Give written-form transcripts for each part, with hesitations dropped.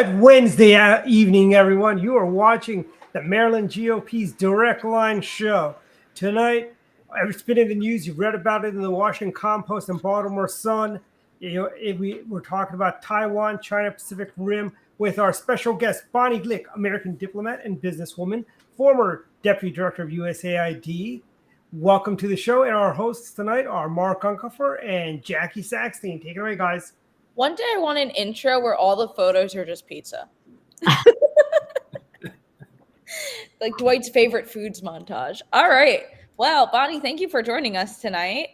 Good Wednesday evening, everyone. You are watching the Maryland GOP's Direct Line show. Tonight, it's been in the news. You've read about it in the Washington Compost and Baltimore Sun. We're talking about Taiwan, China, Pacific Rim with our special guest, Bonnie Glick, American diplomat and businesswoman, former Deputy Director of USAID. Welcome to the show. And our hosts tonight are Mark Unkefer and Jackie Saxton. Take it away, guys. One day I want an intro where all the photos are just pizza. Like Dwight's favorite foods montage. All right. Well, Bonnie, thank you for joining us tonight.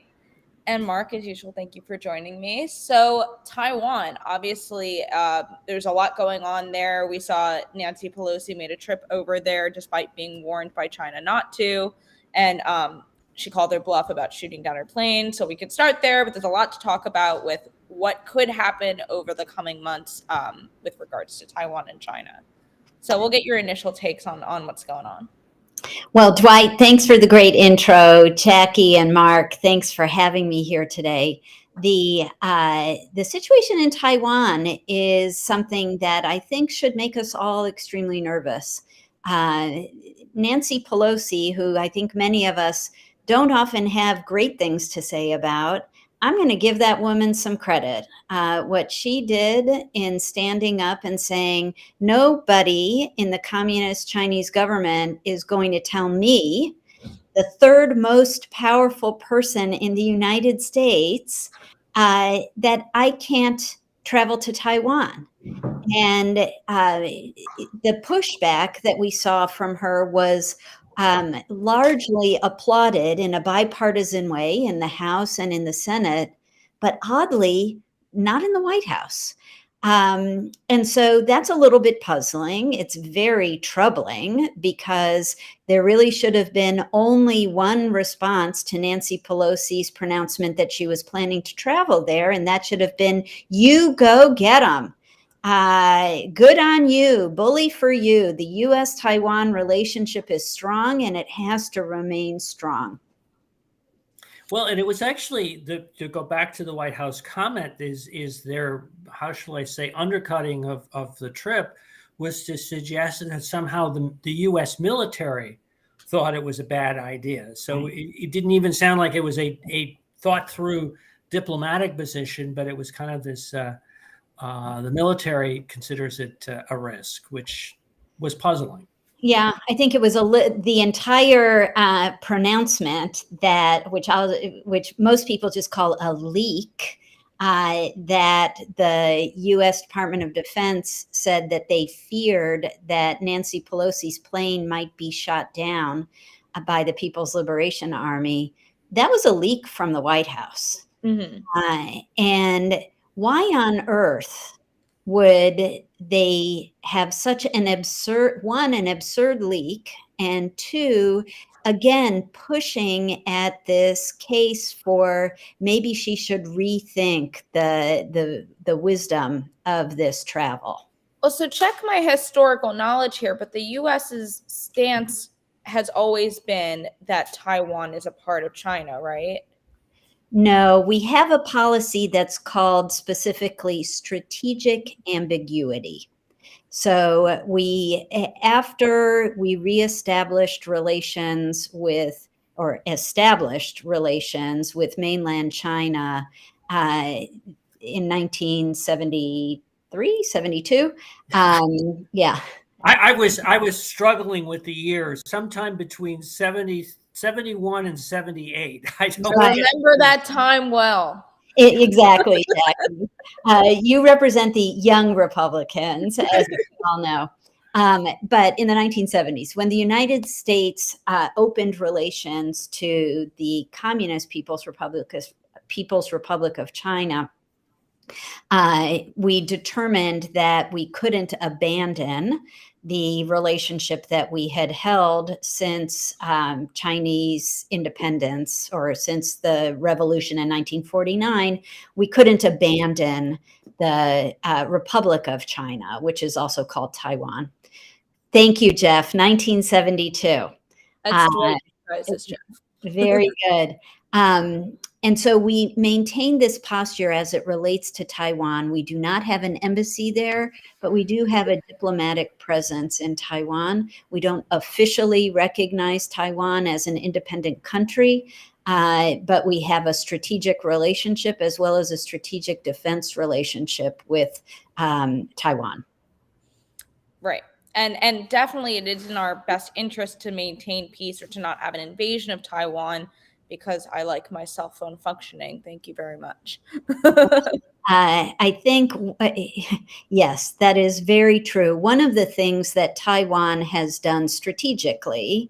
And Mark, as usual, thank you for joining me. So Taiwan, obviously, there's a lot going on there. We saw Nancy Pelosi made a trip over there despite being warned by China not to. And she called their bluff about shooting down her plane. So we could start there, but there's a lot to talk about with what could happen over the coming months with regards to Taiwan and China. So we'll get your initial takes on what's going on. Well, Dwight, thanks for the great intro. Jackie and Mark, thanks for having me here today. The situation in Taiwan is something that I think should make us all extremely nervous. Nancy Pelosi, who I think many of us don't often have great things to say about, I'm going to give that woman some credit. What she did in standing up and saying, nobody in the communist Chinese government is going to tell me, the third most powerful person in the United States, that I can't travel to Taiwan. And the pushback that we saw from her was largely applauded in a bipartisan way in the House and in the Senate, but oddly, not in the White House. And so that's a little bit puzzling. It's very troubling because there really should have been only one response to Nancy Pelosi's pronouncement that she was planning to travel there, and that should have been, you go get them. Good on you, bully for you. The U.S.-Taiwan relationship is strong and it has to remain strong. Well, and it was actually, to go back to the White House comment, is their, how shall I say, undercutting of the trip was to suggest that somehow the U.S. military thought it was a bad idea. So it didn't even sound like it was a thought through diplomatic position, but it was kind of this, the military considers it a risk, which was puzzling. Yeah, I think it was the entire pronouncement which most people just call a leak, that the U.S. Department of Defense said that they feared that Nancy Pelosi's plane might be shot down by the People's Liberation Army. That was a leak from the White House. Mm-hmm. And why on earth would they have such an absurd leak, and two, again, pushing at this case for maybe she should rethink the wisdom of this travel? Well, so check my historical knowledge here, but the U.S.'s stance has always been that Taiwan is a part of China, right? No, we have a policy that's called specifically strategic ambiguity. So after we established relations with mainland China in 1973, 72. Yeah. I was struggling with the years, sometime between 71 and 78. I don't remember that time well. Exactly, Jackie. You represent the young Republicans, as we all know. But in the 1970s, when the United States opened relations to the Communist People's Republic of China, we determined that we couldn't abandon the relationship that we had held since Chinese independence, or since the revolution in 1949. We couldn't abandon the Republic of China, which is also called Taiwan. Thank you, Jeff. 1972. That's prizes, Jeff. Very good. And so we maintain this posture as it relates to Taiwan. We do not have an embassy there, but we do have a diplomatic presence in Taiwan. We don't officially recognize Taiwan as an independent country, but we have a strategic relationship as well as a strategic defense relationship with Taiwan. Right. And definitely it is in our best interest to maintain peace or to not have an invasion of Taiwan, because I like my cell phone functioning. Thank you very much. I think, yes, that is very true. One of the things that Taiwan has done strategically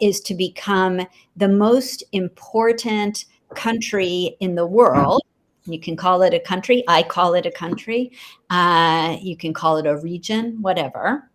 is to become the most important country in the world. You can call it a country. I call it a country. You can call it a region, whatever.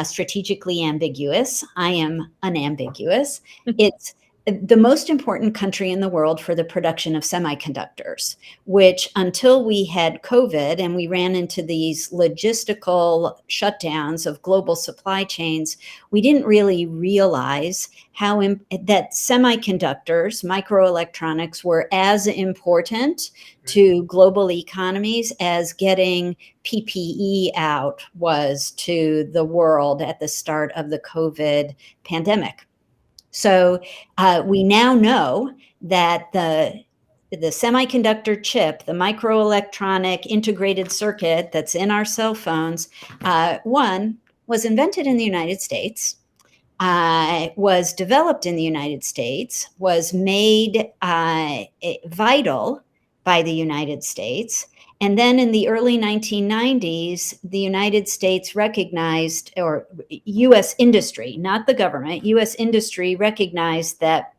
Strategically ambiguous. I am unambiguous. It's the most important country in the world for the production of semiconductors, which until we had COVID and we ran into these logistical shutdowns of global supply chains, we didn't really realize how that semiconductors, microelectronics, were as important to global economies as getting PPE out was to the world at the start of the COVID pandemic. So we now know that the semiconductor chip, the microelectronic integrated circuit that's in our cell phones, one, was invented in the United States, was developed in the United States, was made vital by the United States. And then in the early 1990s, the United States recognized, or US industry, not the government, US industry recognized that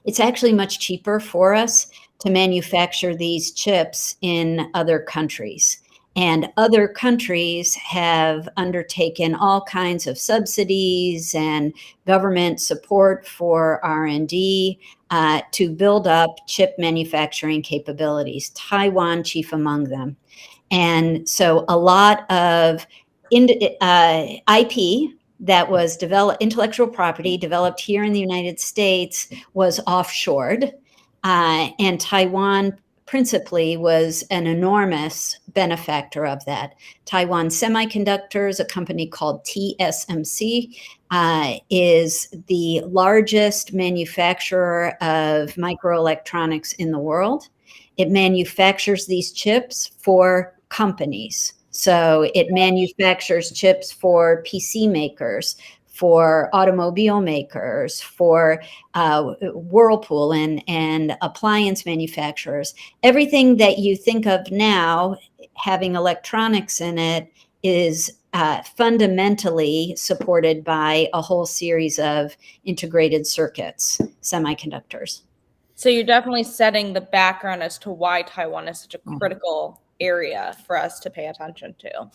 it's actually much cheaper for us to manufacture these chips in other countries. And other countries have undertaken all kinds of subsidies and government support for R&D to build up chip manufacturing capabilities, Taiwan chief among them. And so a lot of IP that was developed, intellectual property developed here in the United States, was offshored. And Taiwan principally was an enormous benefactor of that. Taiwan Semiconductors, a company called TSMC, is the largest manufacturer of microelectronics in the world. It manufactures these chips for companies. So it manufactures chips for PC makers, for automobile makers, for Whirlpool and appliance manufacturers. Everything that you think of now having electronics in it is fundamentally supported by a whole series of integrated circuits, semiconductors. So you're definitely setting the background as to why Taiwan is such a critical area for us to pay attention to.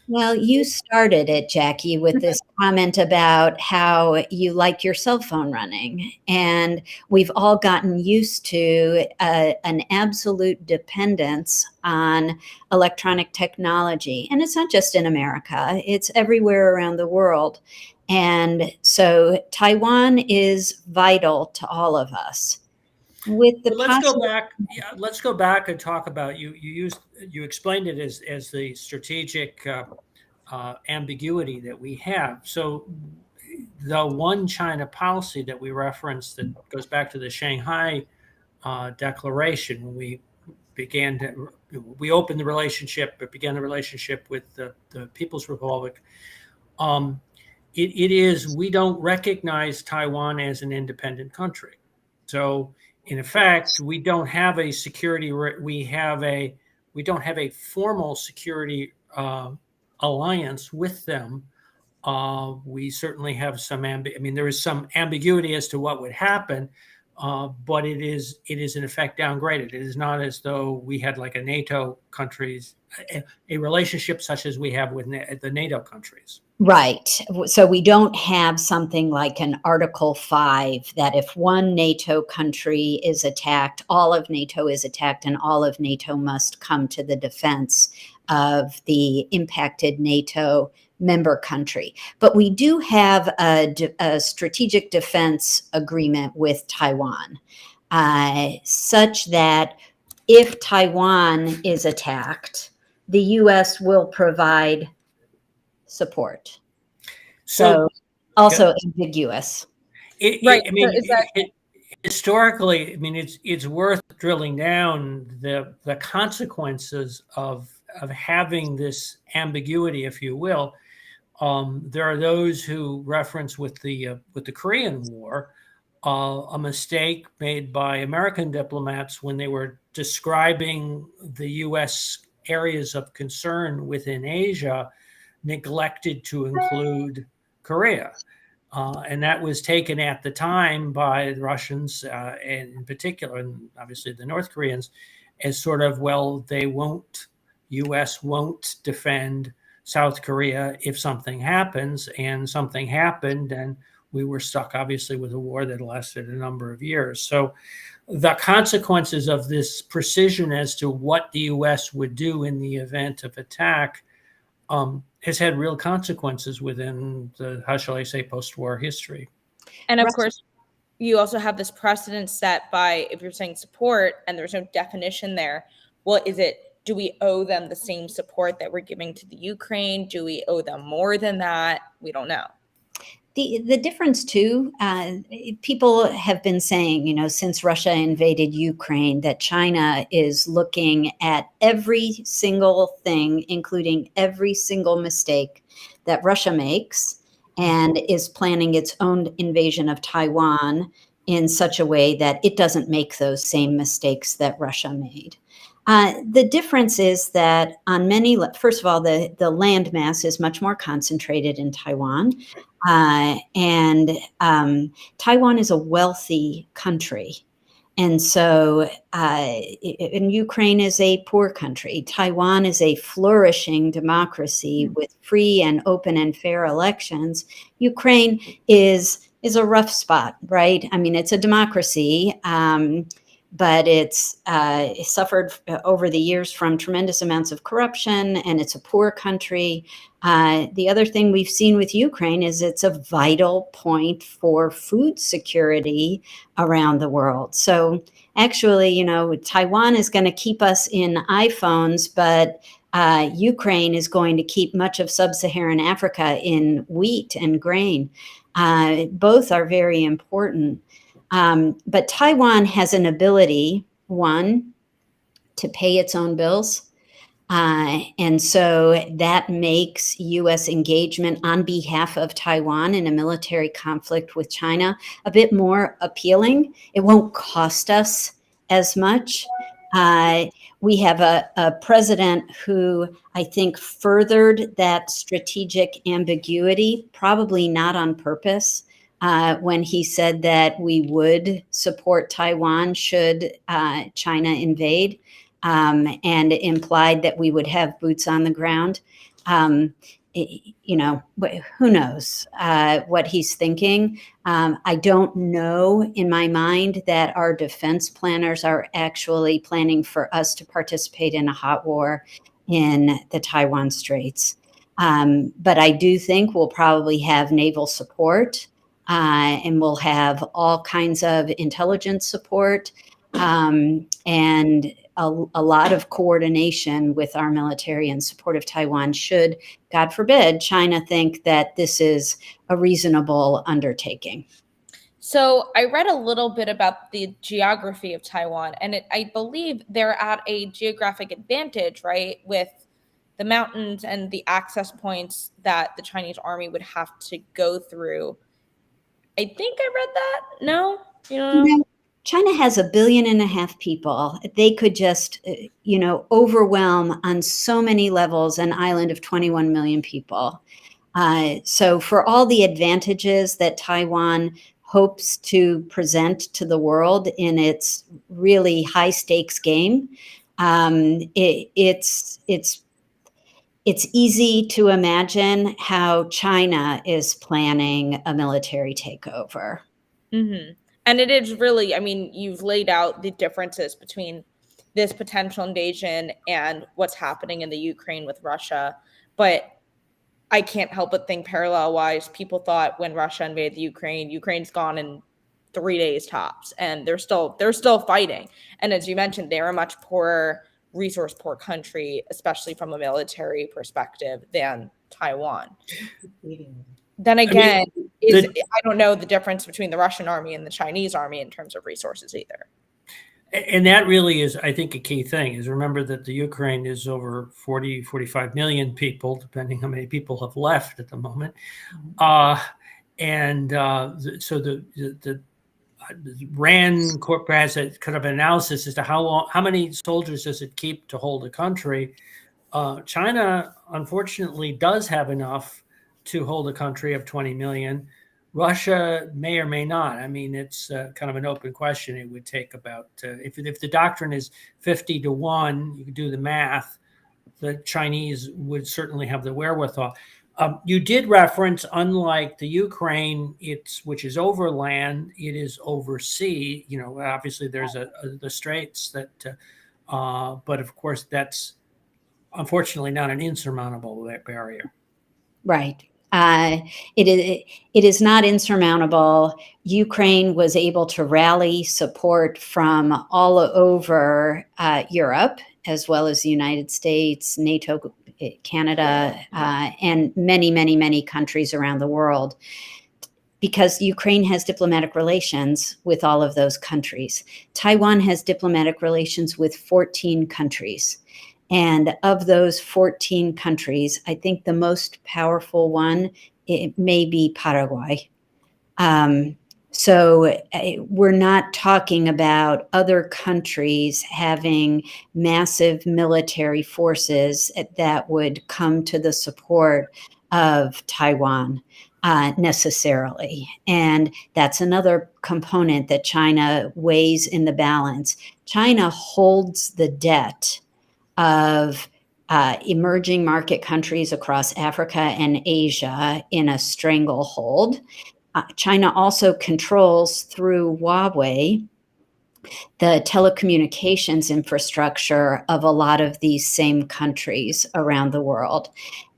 Well, you started it, Jackie, with this comment about how you like your cell phone running. And we've all gotten used to an absolute dependence on electronic technology. And it's not just in America, it's everywhere around the world. And so Taiwan is vital to all of us. With the let's go back. Yeah, let's go back and talk about you explained it as the strategic ambiguity that we have. So the one China policy that we referenced that goes back to the Shanghai Declaration, when we opened the relationship, but began the relationship with the People's Republic. It is, we don't recognize Taiwan as an independent country. So in effect, we don't have a security. We don't have a formal security alliance with them. We certainly have some. There is some ambiguity as to what would happen, but it is in effect downgraded. It is not as though we had like a NATO countries, a relationship such as we have with the NATO countries. Right. So we don't have something like an Article 5 that if one NATO country is attacked, all of NATO is attacked and all of NATO must come to the defense of the impacted NATO member country. But we do have a strategic defense agreement with Taiwan. such that if Taiwan is attacked, the U.S. will provide support. So also ambiguous. Right. I mean, So is that historically, I mean, it's worth drilling down the consequences of having this ambiguity, if you will. There are those who reference with the Korean War a mistake made by American diplomats when they were describing the U.S. areas of concern within Asia, neglected to include Korea. And that was taken at the time by the Russians, and in particular, and obviously the North Koreans, as sort of, well, U.S. won't defend South Korea if something happens, and something happened, and we were stuck, obviously, with a war that lasted a number of years. So the consequences of this precision as to what the U.S. would do in the event of attack has had real consequences within the, how shall I say, post-war history. and of course, you also have this precedent set by, if you're saying support and there's no definition there, what is it? Do we owe them the same support that we're giving to the Ukraine? Do we owe them more than that? We don't know. The difference too, people have been saying, since Russia invaded Ukraine, that China is looking at every single thing, including every single mistake that Russia makes, and is planning its own invasion of Taiwan in such a way that it doesn't make those same mistakes that Russia made. The difference is that on first of all, the land mass is much more concentrated in Taiwan. And Taiwan is a wealthy country. And so, and Ukraine is a poor country. Taiwan is a flourishing democracy with free and open and fair elections. Ukraine is a rough spot, right? I mean, it's a democracy, but it suffered over the years from tremendous amounts of corruption, and it's a poor country. The other thing we've seen with Ukraine is it's a vital point for food security around the world. So actually, Taiwan is going to keep us in iPhones, but Ukraine is going to keep much of sub-Saharan Africa in wheat and grain. Both are very important. But Taiwan has an ability, one, to pay its own bills. And so that makes U.S. engagement on behalf of Taiwan in a military conflict with China a bit more appealing. It won't cost us as much. We have a president who I think furthered that strategic ambiguity, probably not on purpose, when he said that we would support Taiwan should China invade, and implied that we would have boots on the ground. Who knows what he's thinking? I don't know in my mind that our defense planners are actually planning for us to participate in a hot war in the Taiwan Straits. But I do think we'll probably have naval support, and we'll have all kinds of intelligence support, and a lot of coordination with our military in support of Taiwan should, God forbid, China think that this is a reasonable undertaking. So I read a little bit about the geography of Taiwan, and I believe they're at a geographic advantage, right, with the mountains and the access points that the Chinese army would have to go through. I think I read that. No? You don't know? China has 1.5 billion people. They could just, overwhelm on so many levels an island of 21 million people. So for all the advantages that Taiwan hopes to present to the world in its really high stakes game, it's easy to imagine how China is planning a military takeover. Mm-hmm. And it is really, I mean, you've laid out the differences between this potential invasion and what's happening in the Ukraine with Russia. But I can't help but think parallel-wise, people thought when Russia invaded the Ukraine, Ukraine's gone in 3 days tops, and they're still fighting. And as you mentioned, they're a much poorer, resource poor country, especially from a military perspective, than Taiwan. Then again, I don't know the difference between the Russian army and the Chinese army in terms of resources either. And that really is, I think, a key thing is remember that the Ukraine is over 40, 45 million people, depending how many people have left at the moment. So the RAND Corp has a kind of analysis as to how many soldiers does it keep to hold a country. China, unfortunately, does have enough to hold a country of 20 million. Russia may or may not. I mean, it's kind of an open question. It would take about, if the doctrine is 50-1, you can do the math, the Chinese would certainly have the wherewithal. You did reference, unlike the Ukraine, which is over land, it is over sea. Obviously there's the straits that, but of course that's unfortunately not an insurmountable barrier. Right. It is not insurmountable. Ukraine was able to rally support from all over Europe, as well as the United States, NATO, Canada, and many, many, many countries around the world, because Ukraine has diplomatic relations with all of those countries. Taiwan has diplomatic relations with 14 countries. And of those 14 countries, I think the most powerful one, it may be Paraguay. So we're not talking about other countries having massive military forces that would come to the support of Taiwan necessarily. And that's another component that China weighs in the balance. China holds the debt of emerging market countries across Africa and Asia in a stranglehold. China also controls, through Huawei, the telecommunications infrastructure of a lot of these same countries around the world.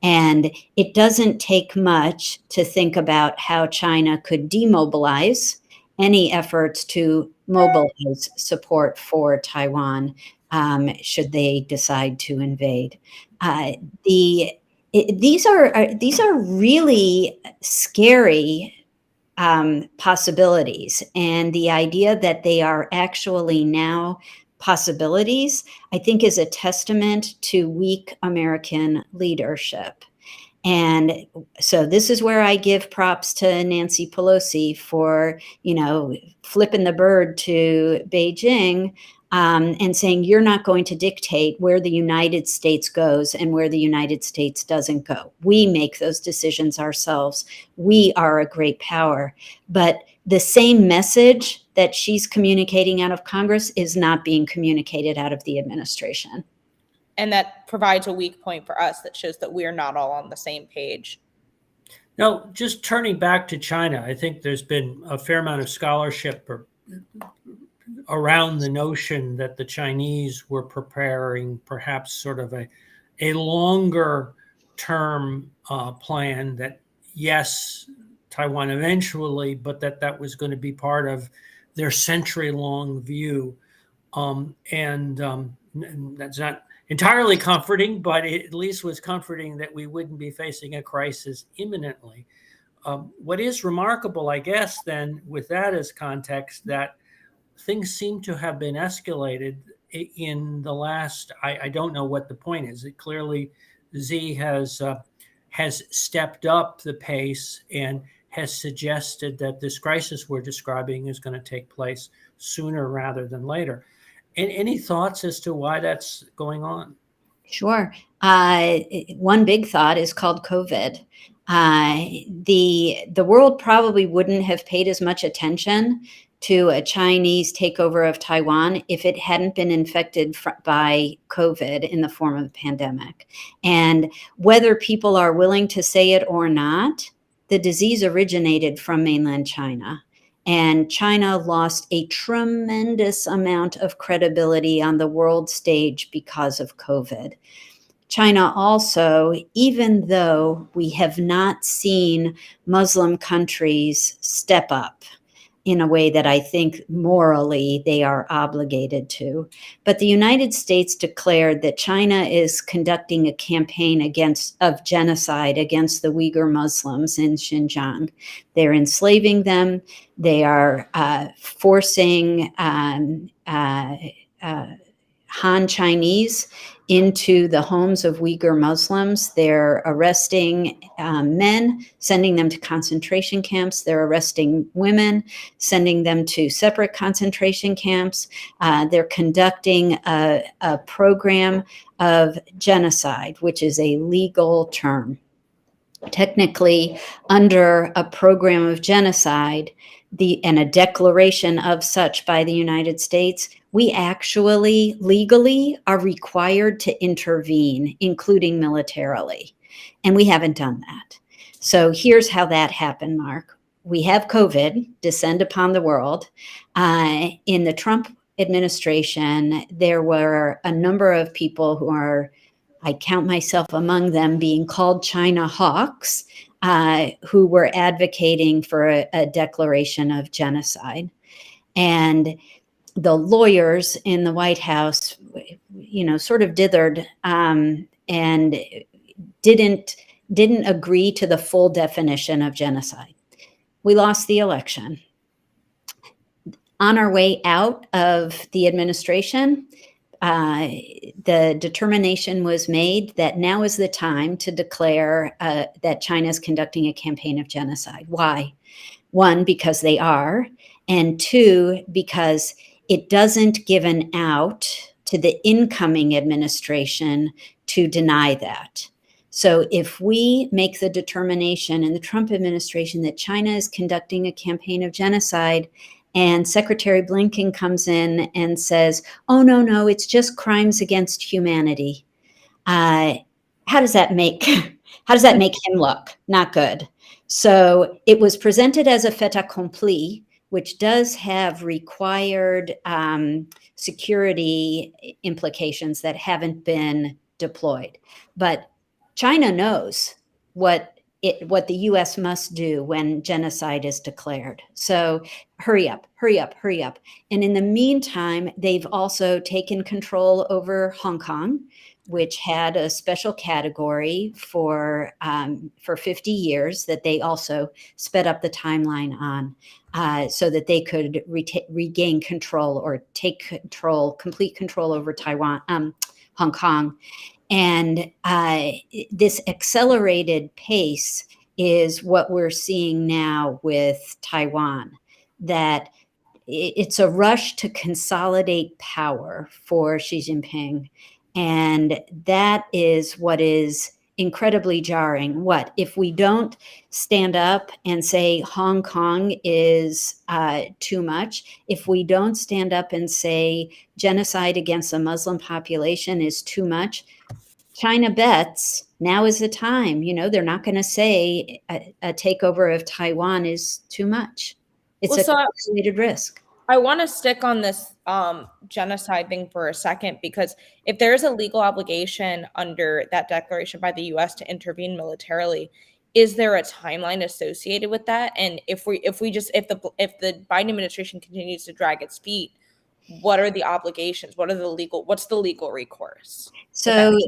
And it doesn't take much to think about how China could demobilize any efforts to mobilize support for Taiwan should they decide to invade. These are really scary possibilities, and the idea that they are actually now possibilities, I think, is a testament to weak American leadership. And so this is where I give props to Nancy Pelosi for, flipping the bird to Beijing and saying, you're not going to dictate where the United States goes and where the United States doesn't go. We make those decisions ourselves. We are a great power. But the same message that she's communicating out of Congress is not being communicated out of the administration. And that provides a weak point for us that shows that we're not all on the same page. Now, just turning back to China, I think there's been a fair amount of scholarship around the notion that the Chinese were preparing perhaps sort of a longer term plan that, yes, Taiwan eventually, but that was going to be part of their century-long view. And that's not entirely comforting, but it at least was comforting that we wouldn't be facing a crisis imminently. What is remarkable, I guess, then, with that as context, that things seem to have been escalated in the last, I don't know what the point is. It clearly, Xi has stepped up the pace and has suggested that this crisis we're describing is going to take place sooner rather than later. And any thoughts as to why that's going on? Sure. One big thought is called COVID. The world probably wouldn't have paid as much attention to a Chinese takeover of Taiwan if it hadn't been infected by COVID in the form of a pandemic. And whether people are willing to say it or not, the disease originated from mainland China. And China lost a tremendous amount of credibility on the world stage because of COVID. China also, even though we have not seen Muslim countries step up, in a way that I think morally they are obligated to. But the United States declared that China is conducting a campaign of genocide against the Uyghur Muslims in Xinjiang. They're enslaving them. They are forcing Han Chinese into the homes of Uyghur Muslims. They're arresting men, sending them to concentration camps. They're arresting women, sending them to separate concentration camps. They're conducting a program of genocide, which is a legal term. Technically, under a program of genocide, and a declaration of such by the United States, we actually legally are required to intervene, including militarily. And we haven't done that. So here's how that happened, Mark. We have COVID descend upon the world. In the Trump administration, there were a number of people who are, I count myself among them, being called China hawks, who were advocating for a declaration of genocide. And the lawyers in the White House, sort of dithered and didn't agree to the full definition of genocide. We lost the election. On our way out of the administration, the determination was made that now is the time to declare that China is conducting a campaign of genocide. Why? One, because they are, and two, because it doesn't give an out to the incoming administration to deny that. So if we make the determination in the Trump administration that China is conducting a campaign of genocide, and Secretary Blinken comes in and says, oh, no, it's just crimes against humanity. How does that make him look? Not good. So it was presented as a fait accompli, which does have required security implications that haven't been deployed. But China knows what the U.S. must do when genocide is declared. So hurry up. And in the meantime, they've also taken control over Hong Kong, which had a special category for 50 years that they also sped up the timeline on, so that they could regain control or take complete control over Hong Kong. And this accelerated pace is what we're seeing now with Taiwan, that it's a rush to consolidate power for Xi Jinping. And that is what is incredibly jarring. What if we don't stand up and say Hong Kong is too much? If we don't stand up and say genocide against the Muslim population is too much, China bets now is the time. They're not going to say a takeover of Taiwan is too much. It's a calculated risk. I want to stick on this genocide thing for a second, because if there is a legal obligation under that declaration by the U.S. to intervene militarily, is there a timeline associated with that? And if the Biden administration continues to drag its feet, what are the obligations? What's the legal recourse? So,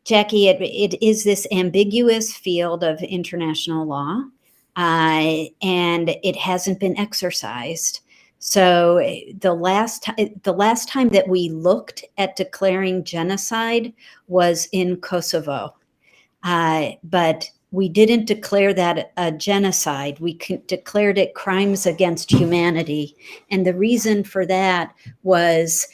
Jackie, it is this ambiguous field of international law, and it hasn't been exercised. So the last time that we looked at declaring genocide was in Kosovo, but we didn't declare that a genocide. We declared it crimes against humanity. And the reason for that was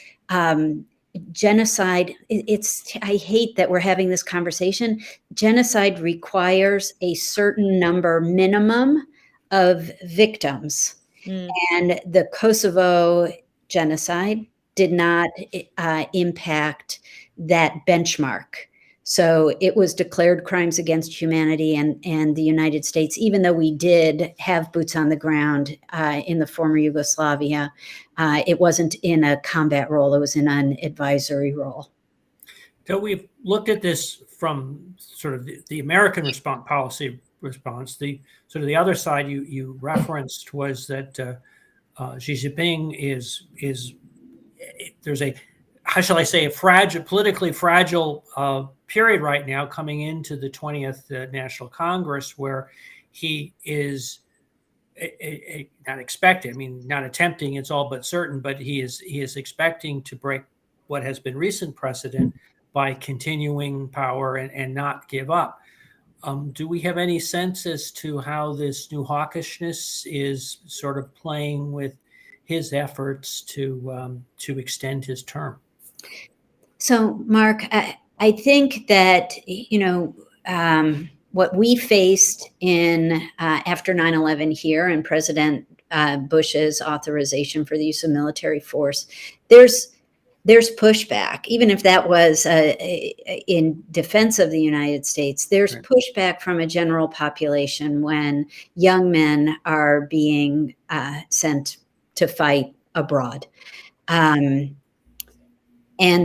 genocide. I hate that we're having this conversation. Genocide requires a certain number minimum of victims. And the Kosovo genocide did not impact that benchmark. So it was declared crimes against humanity, and the United States, even though we did have boots on the ground in the former Yugoslavia, it wasn't in a combat role. It was in an advisory role. So we've looked at this from sort of the American policy response. The sort of the other side you referenced was that Xi Jinping is there's a, how shall I say, a fragile, politically fragile period right now coming into the 20th National Congress, where he is not expecting, I mean, not attempting, it's all but certain, but he is expecting to break what has been recent precedent by continuing power and not give up. Do we have any sense as to how this new hawkishness is sort of playing with his efforts to extend his term? So, Mark, I think that, what we faced in after 9/11 here and President Bush's authorization for the use of military force, there's pushback, even if that was in defense of the United States. There's Right. pushback from a general population when young men are being sent to fight abroad. And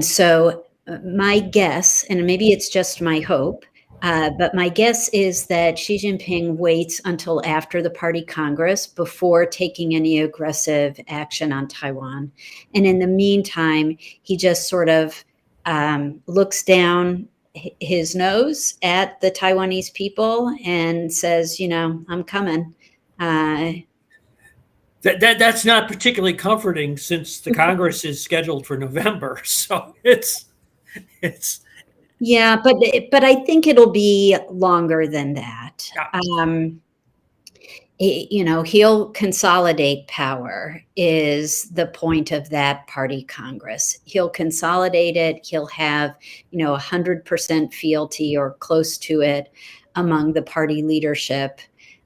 so my guess, and maybe it's just my hope, but my guess is that Xi Jinping waits until after the Party Congress before taking any aggressive action on Taiwan. And in the meantime, he just sort of looks down his nose at the Taiwanese people and says, I'm coming. That's not particularly comforting, since the Congress is scheduled for November. So it's Yeah, but I think it'll be longer than that. Yeah. He'll consolidate power is the point of that Party Congress. He'll consolidate it. He'll have 100% fealty or close to it among the party leadership.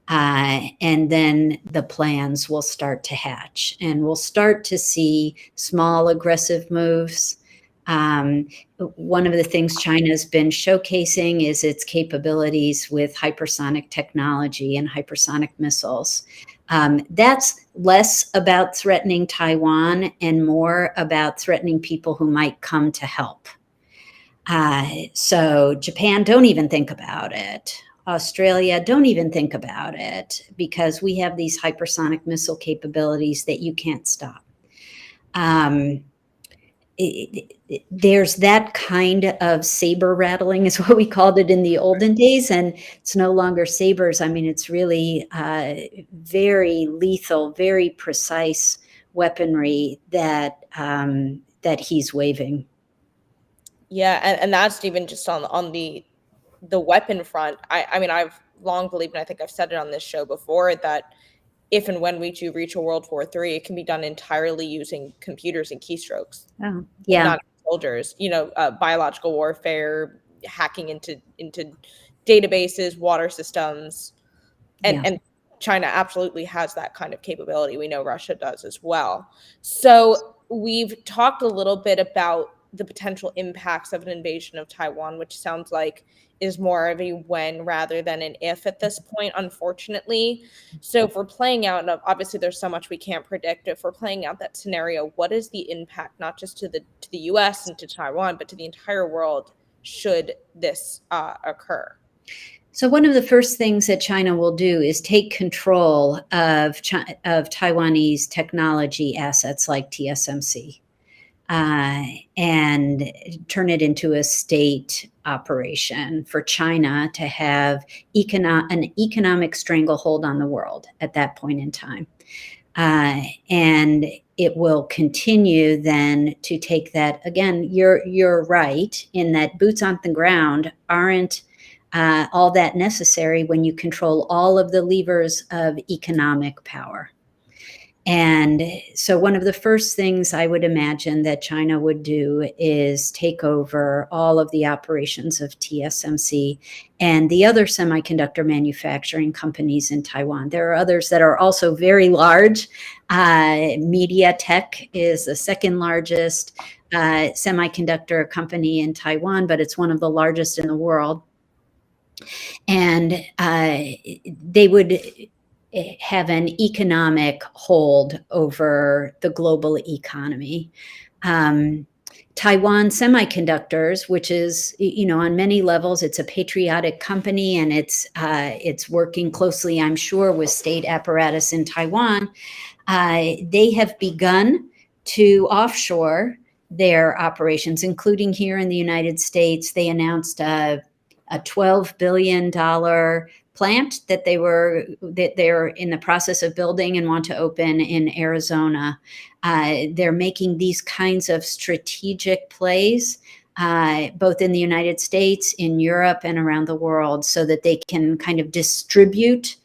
And then the plans will start to hatch, and we'll start to see small aggressive moves. One of the things China's been showcasing is its capabilities with hypersonic technology and hypersonic missiles. That's less about threatening Taiwan and more about threatening people who might come to help. So Japan, don't even think about it. Australia, don't even think about it, because we have these hypersonic missile capabilities that you can't stop. There's that kind of saber rattling, is what we called it in the olden days, and it's no longer sabers. I mean, it's really very lethal, very precise weaponry that he's waving. Yeah, and that's even just on the weapon front. I mean, I've long believed, and I think I've said it on this show before, that if and when we do reach a World War III, it can be done entirely using computers and keystrokes. Oh, yeah. Not soldiers. Biological warfare, hacking into databases, water systems, and China absolutely has that kind of capability. We know Russia does as well. So we've talked a little bit about the potential impacts of an invasion of Taiwan, which sounds like is more of a when rather than an if at this point, unfortunately. So if we're playing out, and obviously there's so much we can't predict, if we're playing out that scenario, what is the impact, not just to the US and to Taiwan, but to the entire world should this occur? So one of the first things that China will do is take control of Taiwanese technology assets like TSMC. And turn it into a state operation for China to have an economic stranglehold on the world at that point in time. And it will continue then to take that. Again, you're right in that boots on the ground aren't all that necessary when you control all of the levers of economic power. And so one of the first things I would imagine that China would do is take over all of the operations of TSMC and the other semiconductor manufacturing companies in Taiwan. There are others that are also very large. MediaTek is the second largest semiconductor company in Taiwan, but it's one of the largest in the world. And they would have an economic hold over the global economy. Taiwan Semiconductors, which is, on many levels, it's a patriotic company, and it's working closely, I'm sure, with state apparatus in Taiwan. They have begun to offshore their operations, including here in the United States. They announced a $12 billion plant that they're in the process of building and want to open in Arizona. They're making these kinds of strategic plays, both in the United States, in Europe, and around the world, so that they can kind of distribute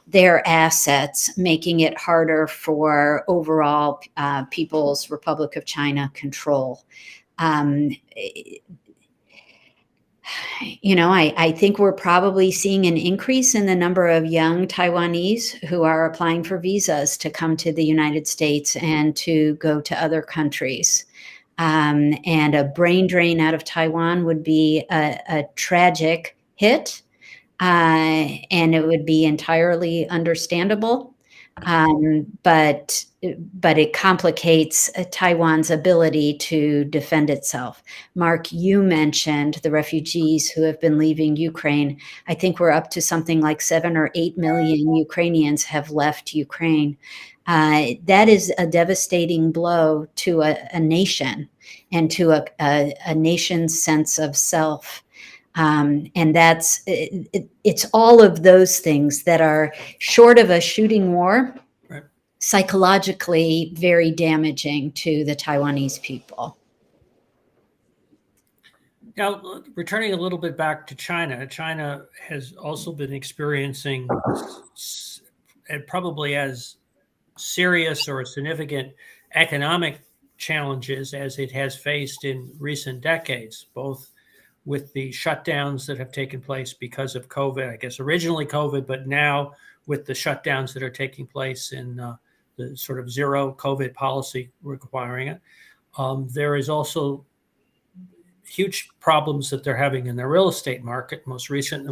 their assets, making it harder for overall People's Republic of China control. I think we're probably seeing an increase in the number of young Taiwanese who are applying for visas to come to the United States and to go to other countries. And a brain drain out of Taiwan would be a tragic hit, and it would be entirely understandable. But it complicates Taiwan's ability to defend itself. Mark, you mentioned the refugees who have been leaving Ukraine. I think we're up to something like 7 or 8 million Ukrainians have left Ukraine. That is a devastating blow to a nation and to a nation's sense of self. And it's all of those things that are, short of a shooting war, Right, psychologically very damaging to the Taiwanese people. now returning a little bit back to China has also been experiencing and probably as serious or significant economic challenges as it has faced in recent decades, both with the shutdowns that have taken place because of COVID, I guess originally COVID, but now with the shutdowns that are taking place in the sort of zero COVID policy requiring it. There is also huge problems that they're having in their real estate market. Most recent,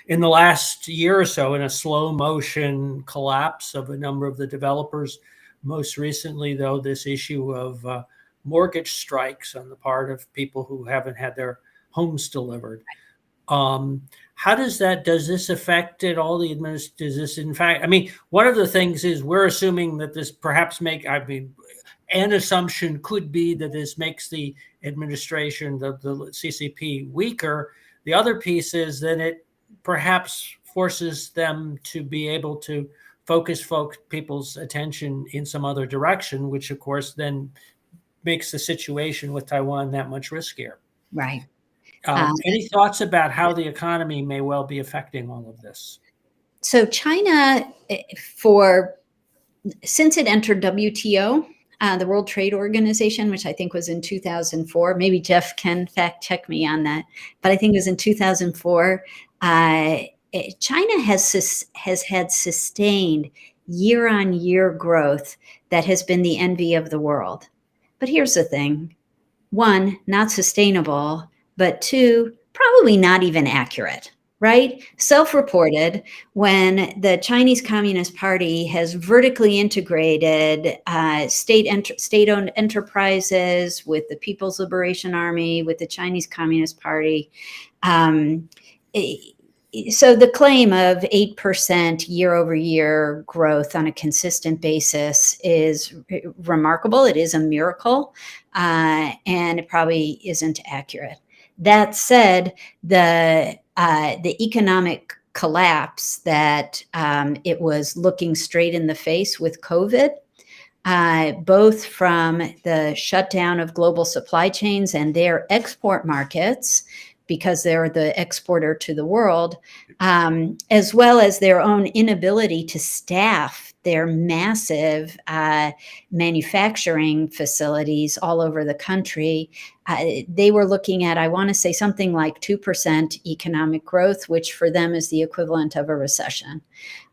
in the last year or so, in a slow motion collapse of a number of the developers. Most recently, though, this issue of mortgage strikes on the part of people who haven't had their homes delivered. How does this affect at all the administration? Does this, in fact, one of the things is we're assuming that this perhaps an assumption could be that this makes the administration, the CCP, weaker. The other piece is that it perhaps forces them to be able to focus people's attention in some other direction, which of course then makes the situation with Taiwan that much riskier. Right. Any thoughts about how the economy may well be affecting all of this? So China, since it entered WTO, the World Trade Organization, which I think was in 2004, maybe Jeff can fact check me on that, but I think it was in 2004, China has had sustained year-on-year growth that has been the envy of the world. But here's the thing. 1, not sustainable, but 2, probably not even accurate, right? Self-reported, when the Chinese Communist Party has vertically integrated state-owned enterprises with the People's Liberation Army, with the Chinese Communist Party. So the claim of 8% year-over-year growth on a consistent basis is remarkable. It is a miracle, and it probably isn't accurate. That said, the economic collapse that it was looking straight in the face with COVID, both from the shutdown of global supply chains and their export markets, because they're the exporter to the world, as well as their own inability to staff their massive manufacturing facilities all over the country. They were looking at, I want to say, something like 2% economic growth, which for them is the equivalent of a recession.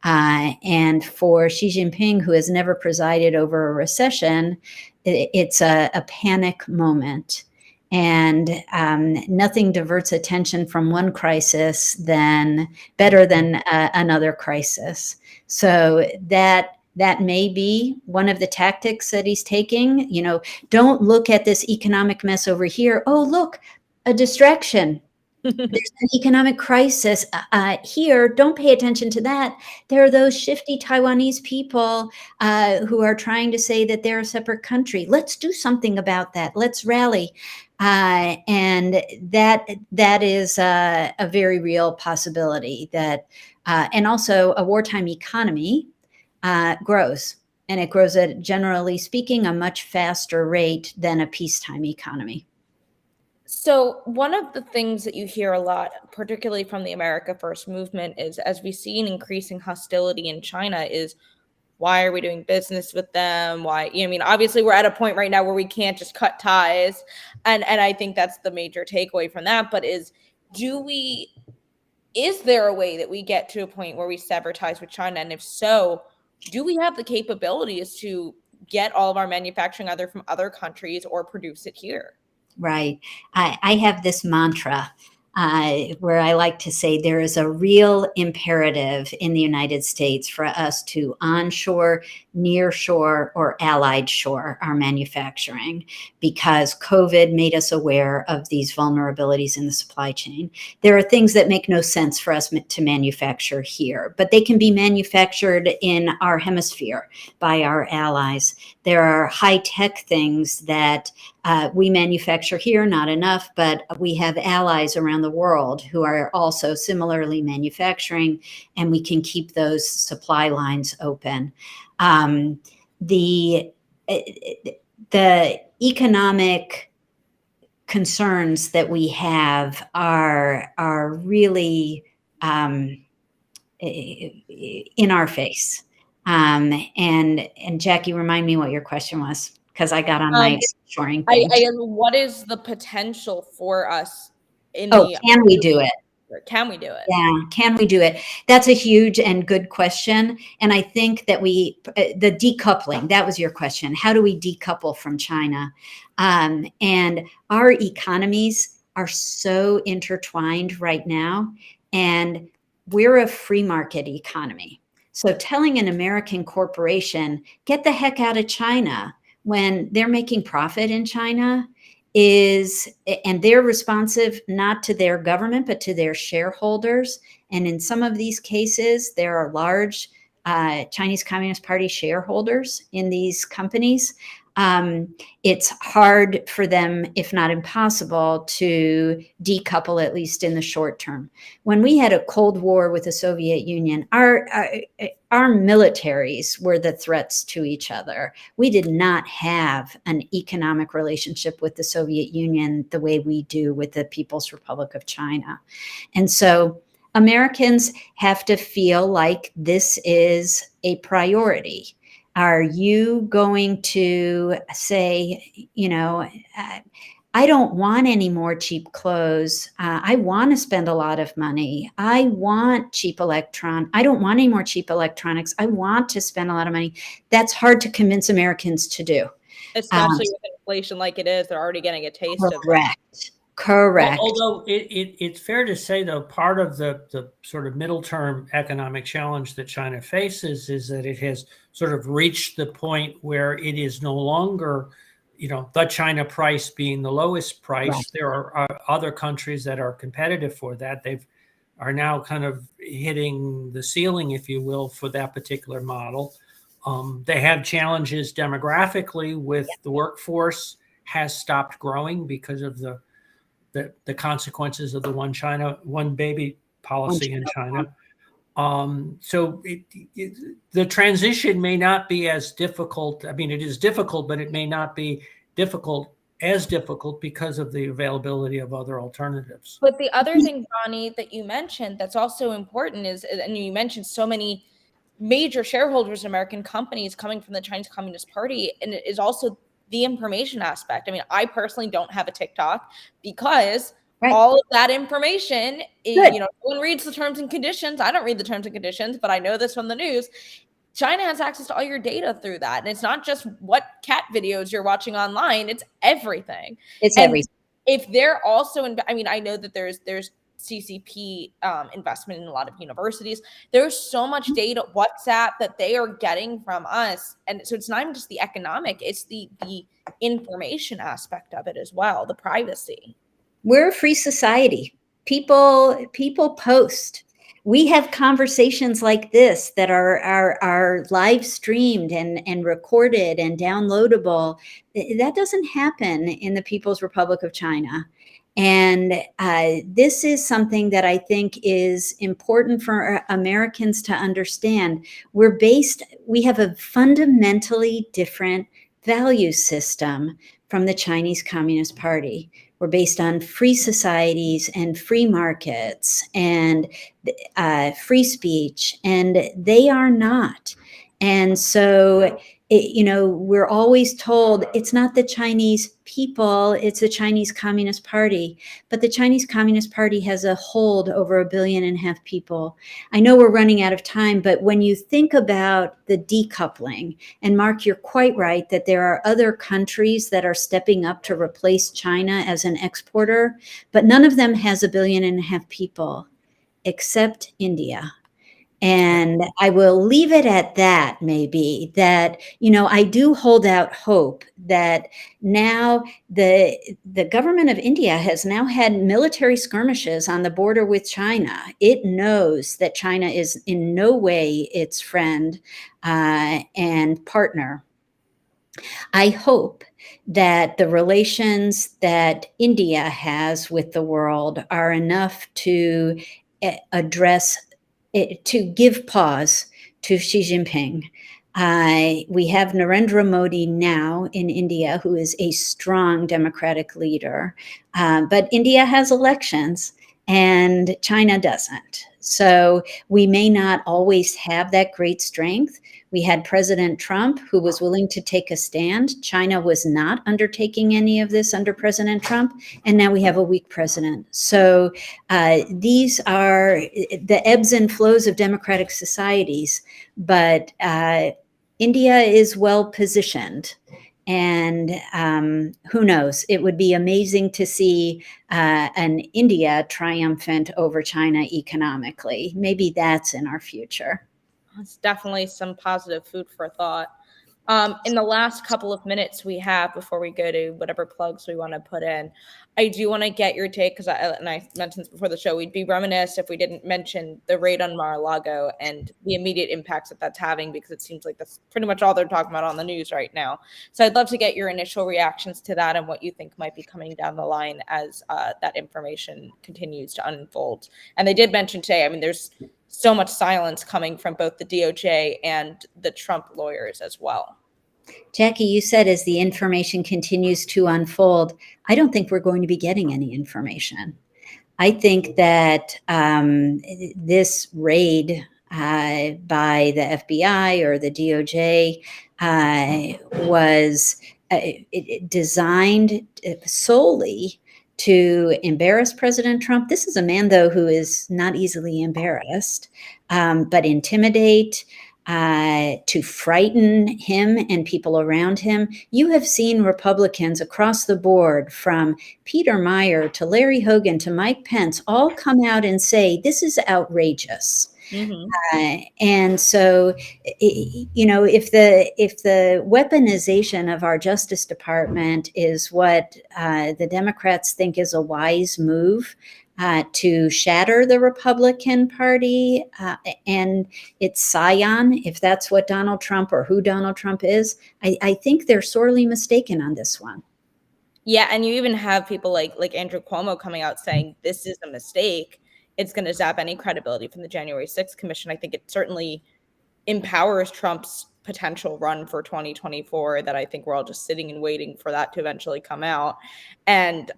And for Xi Jinping, who has never presided over a recession, it's a panic moment. And nothing diverts attention from one crisis better than another crisis. So that that may be one of the tactics that he's taking. Don't look at this economic mess over here. Oh, look, a distraction. There's an economic crisis here. Don't pay attention to that. There are those shifty Taiwanese people who are trying to say that they're a separate country. Let's do something about that. Let's rally. And that is a very real possibility and also a wartime economy grows. And it grows at, generally speaking, a much faster rate than a peacetime economy. So one of the things that you hear a lot, particularly from the America First movement, is as we see an increasing hostility in China is, why are we doing business with them? Why, obviously we're at a point right now where we can't just cut ties. And I think that's the major takeaway from that. But is there a way that we get to a point where we sever ties with China? And if so, do we have the capabilities to get all of our manufacturing either from other countries or produce it here? Right. I have this mantra where I like to say there is a real imperative in the United States for us to onshore, nearshore, or allied shore our manufacturing, because COVID made us aware of these vulnerabilities in the supply chain. There are things that make no sense for us to manufacture here, but they can be manufactured in our hemisphere by our allies. There are high-tech things that we manufacture here, not enough, but we have allies around the world who are also similarly manufacturing, and we can keep those supply lines open. The economic concerns that we have are really in our face. And Jackie, remind me what your question was, because I got on my shoring thing. What is the potential for us can we do it? Can we do it? Yeah, can we do it? That's a huge and good question. And I think that the decoupling, that was your question. How do we decouple from China? And our economies are so intertwined right now, and we're a free market economy. So telling an American corporation, get the heck out of China when they're making profit in China and they're responsive not to their government, but to their shareholders. And in some of these cases, there are large Chinese Communist Party shareholders in these companies. It's hard for them, if not impossible, to decouple, at least in the short term. When we had a Cold War with the Soviet Union, our militaries were the threats to each other. We did not have an economic relationship with the Soviet Union the way we do with the People's Republic of China. And so Americans have to feel like this is a priority. Are you going to say, I don't want any more cheap clothes. I want to spend a lot of money. I want cheap I don't want any more cheap electronics. I want to spend a lot of money. That's hard to convince Americans to do. Especially with inflation like it is, they're already getting a taste of it. Correct. Although it's fair to say, though, part of the sort of middle term economic challenge that China faces is that it has sort of reached the point where it is no longer, the China price being the lowest price. Right. There are other countries that are competitive for that. Are now kind of hitting the ceiling, if you will, for that particular model. They have challenges demographically with the workforce has stopped growing because of the consequences of the one baby policy in China. So the transition may not be as difficult. I mean, it is difficult, but it may not be as difficult because of the availability of other alternatives. But the other thing, Bonnie, that you mentioned that's also important is, and you mentioned so many major shareholders in American companies coming from the Chinese Communist Party, and it is also the information aspect. I mean, I personally don't have a TikTok because all of that information, no one reads the terms and conditions. I don't read the terms and conditions, but I know this from the news. China has access to all your data through that. And it's not just what cat videos you're watching online. It's everything. It's everything. If they're also I know that there's CCP investment in a lot of universities. There's so much data, WhatsApp, that they are getting from us. And so it's not even just the economic, it's the information aspect of it as well, the privacy. We're a free society. People post. We have conversations like this that are live streamed and recorded and downloadable. That doesn't happen in the People's Republic of China. And this is something that I think is important for Americans to understand. We have a fundamentally different value system from the Chinese Communist Party. We're based on free societies and free markets and free speech, and they are not. And so, we're always told it's not the Chinese people, it's the Chinese Communist Party. But the Chinese Communist Party has a hold over 1.5 billion people. I know we're running out of time, but when you think about the decoupling, and Mark, you're quite right that there are other countries that are stepping up to replace China as an exporter, but none of them has 1.5 billion people except India. And I will leave it at that, maybe, that, I do hold out hope that now the government of India has now had military skirmishes on the border with China. It knows that China is in no way its friend and partner. I hope that the relations that India has with the world are enough to to give pause to Xi Jinping. We have Narendra Modi now in India, who is a strong democratic leader. But India has elections and China doesn't. So we may not always have that great strength. We had President Trump, who was willing to take a stand. China was not undertaking any of this under President Trump. And now we have a weak president. So these are the ebbs and flows of democratic societies. But India is well positioned. And who knows? It would be amazing to see an India triumphant over China economically. Maybe that's in our future. It's definitely some positive food for thought. In the last couple of minutes we have before we go to whatever plugs we want to put in, I do want to get your take, because I mentioned this before the show, we'd be remiss if we didn't mention the raid on Mar-a-Lago and the immediate impacts that that's having, because it seems like that's pretty much all they're talking about on the news right now. So I'd love to get your initial reactions to that and what you think might be coming down the line as that information continues to unfold. And they did mention today, there's so much silence coming from both the DOJ and the Trump lawyers as well. Jackie, you said as the information continues to unfold, I don't think we're going to be getting any information. I think that this raid by the FBI or the DOJ was designed solely to embarrass President Trump. This is a man, though, who is not easily embarrassed, but intimidate, to frighten him and people around him. You have seen Republicans across the board, from Peter Meyer to Larry Hogan to Mike Pence, all come out and say, this is outrageous. Mm-hmm. And so, if the weaponization of our Justice Department is what the Democrats think is a wise move to shatter the Republican Party and its scion, if that's what Donald Trump or who Donald Trump is, I think they're sorely mistaken on this one. Yeah, and you even have people like Andrew Cuomo coming out saying this is a mistake. It's going to zap any credibility from the January 6th Commission. I think it certainly empowers Trump's potential run for 2024, that I think we're all just sitting and waiting for that to eventually come out. And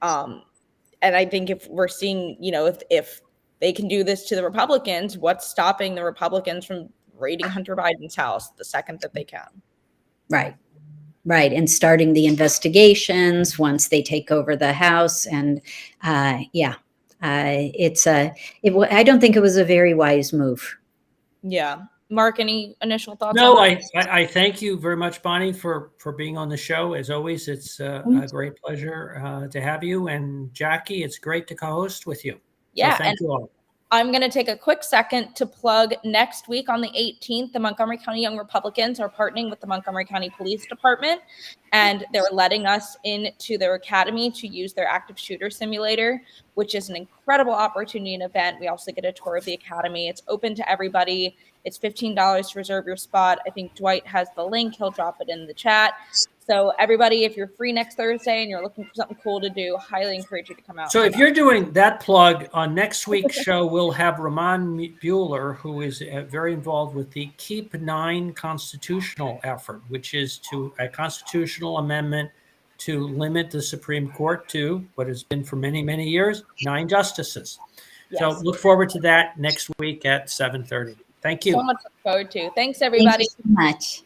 I think if we're seeing, if they can do this to the Republicans, what's stopping the Republicans from raiding Hunter Biden's house the second that they can? Right. And starting the investigations once they take over the House. And I don't think it was a very wise move. Yeah. Mark, any initial thoughts? No, I thank you very much, Bonnie, for being on the show. As always, it's a great pleasure to have you. And Jackie, it's great to co-host with you. Yeah, so thank you all. I'm going to take a quick second to plug next week on the 18th. The Montgomery County Young Republicans are partnering with the Montgomery County Police Department, and they're letting us into their academy to use their active shooter simulator, which is an incredible opportunity and event. We also get a tour of the academy. It's open to everybody. It's $15 to reserve your spot. I think Dwight has the link. He'll drop it in the chat. So everybody, if you're free next Thursday and you're looking for something cool to do, highly encourage you to come out. So if you're doing that plug, on next week's show, we'll have Ramon Bueller, who is very involved with the Keep 9 constitutional effort, which is a constitutional amendment to limit the Supreme Court to what has been for many, many years, 9 justices. Yes. So look forward to that next week at 7:30. Thank you. So much to look forward to. Thanks, everybody. Thank you so much.